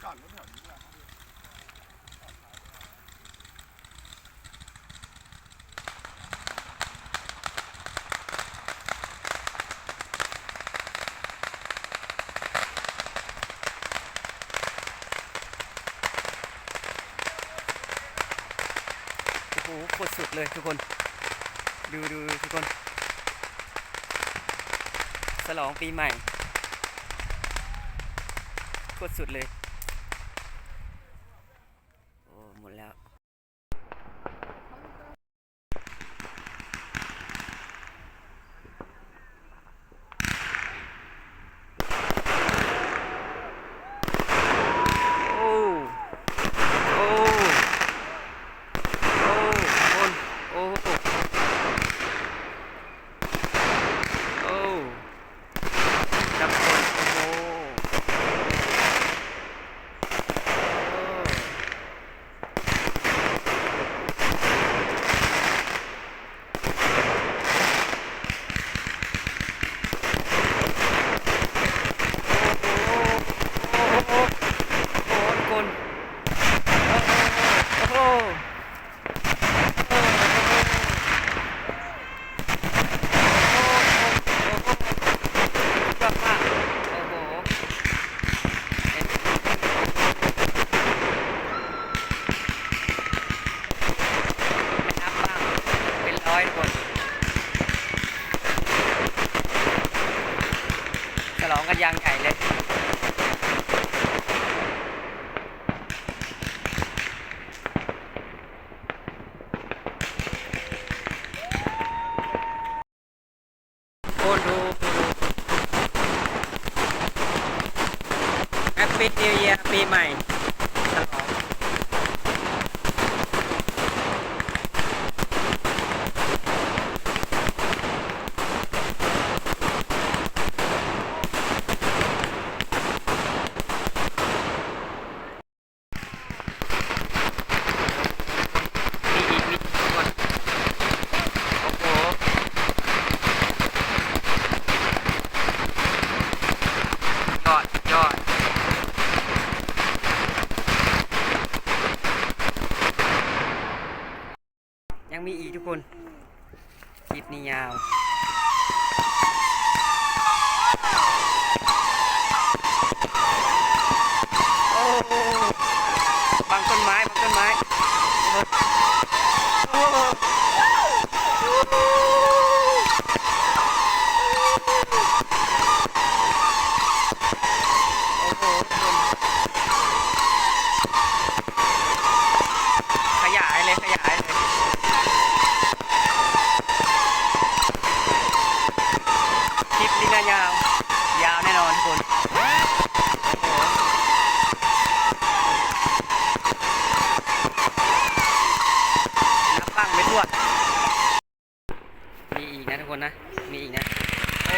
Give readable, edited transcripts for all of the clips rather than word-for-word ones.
อดรถแถวนี้เลยโอ้โหโคตรสุดเลยทุกคน ดูทุกคนฉลองปีใหม่โคตรสุดเลยโอ้หมดแล้วโอ้โอ้โอ้คนโอ้โอ้จับคนโอ้โหคนโอ้โหแบบว่าโอ้โหไม่นับบ้างเป็นร้อยคนฉลองกันยางใหญ่เลยโอ้ดูแฮปปี้นิวเยียร์ปีใหม่ฉลองมีอีกคนโอ้โหยอดยังมีอีกทุกคนคลิปนี้ยาวโอ้บางต้นไม้โอ้โหโอ้โหขยายเลยคลิปนี้น่ายาวแน่นอนทุกคนโอ้โหนับบ้างไม่ถ้วนมีอีกนะทุกคนนะมีอีกนะโอ้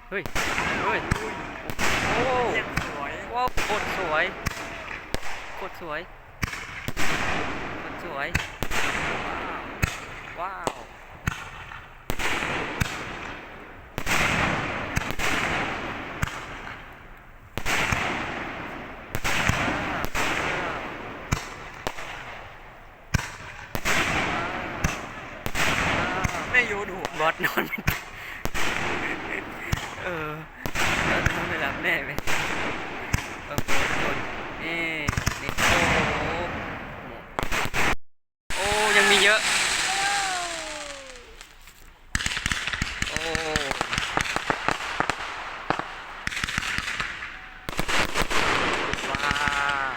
เฮ้ยโอ้ว้าวโคตรสวยว้าวไม่โยนหัว บอสนอนเออไม่รับแน่ไหมโอเคทุกคนนี่โอ้ยังมีเยอะโอ้ว้าว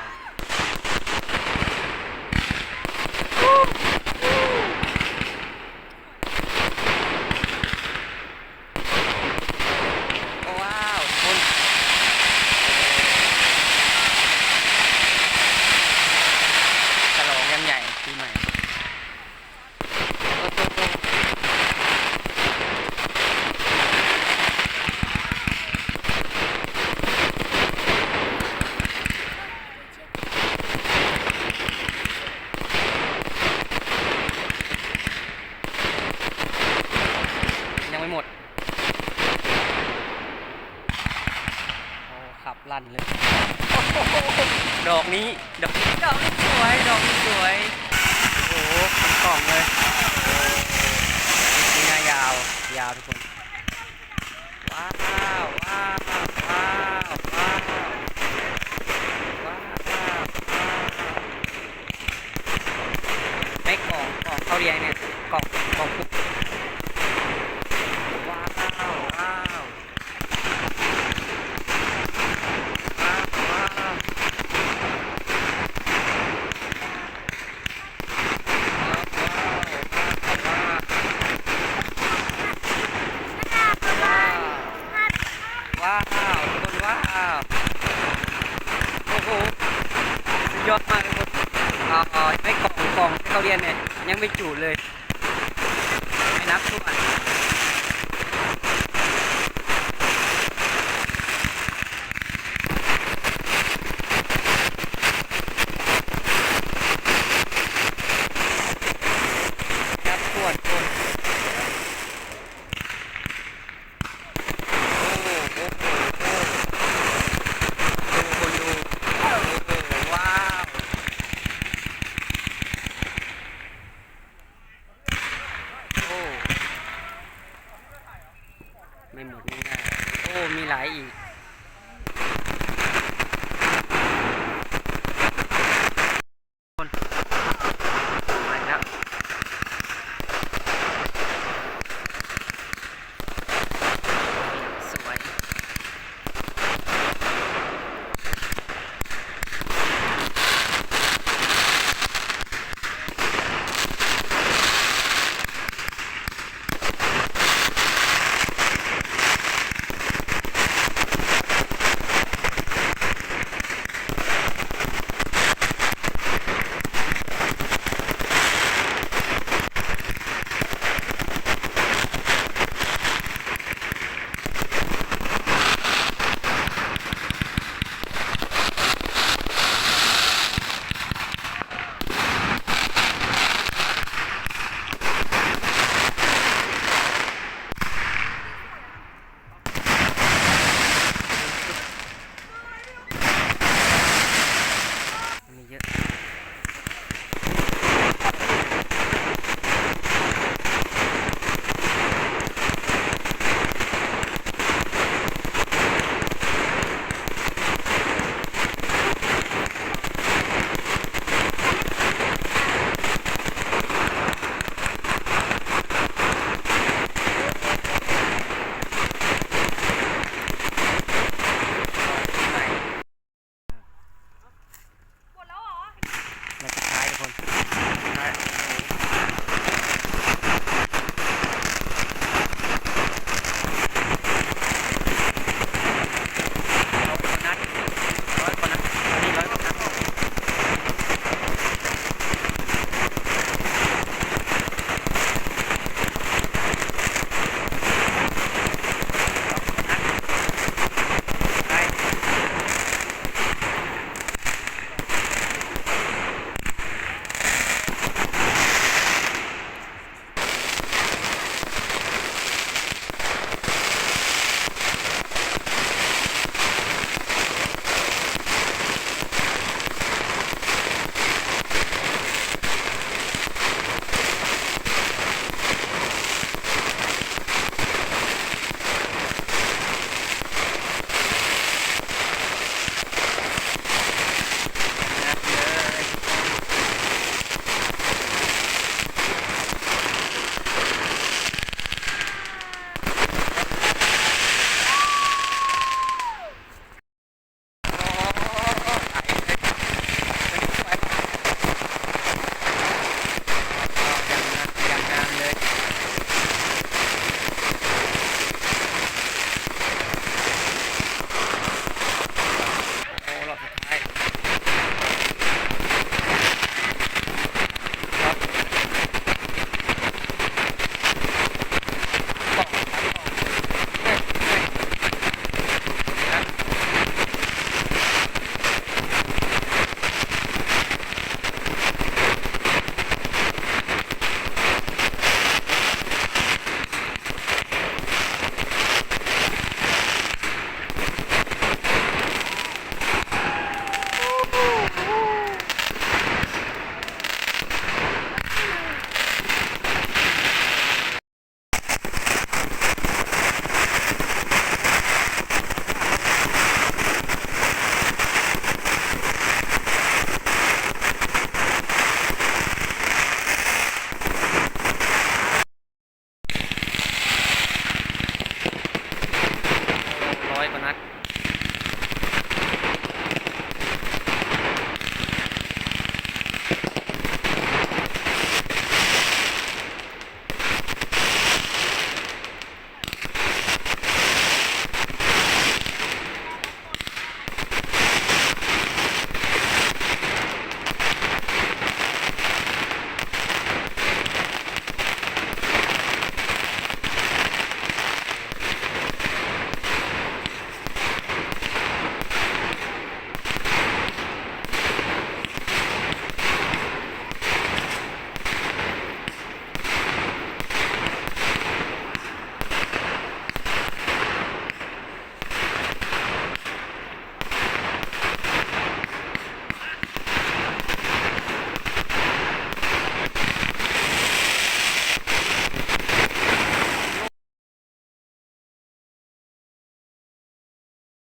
ว้าวคน ลั่นเลยโอ้โหดอกนี้สวยดอกนี้สวยโอ้โหทั้งกล่องเลยนี่นะยาวยาวทุกคนว้าวว้าวว้าวว้าวว้าวไม่กล่องเข้าเรียนเนี่ยกล่องปุ๊บว้าวว้าวว้าวทุกคนว้าวโอ้โหสุดยอดมากทุกคนไม่กล่องที่เขาเรียนเนี่ยยังไม่จุเลยไม่นับทุกอัน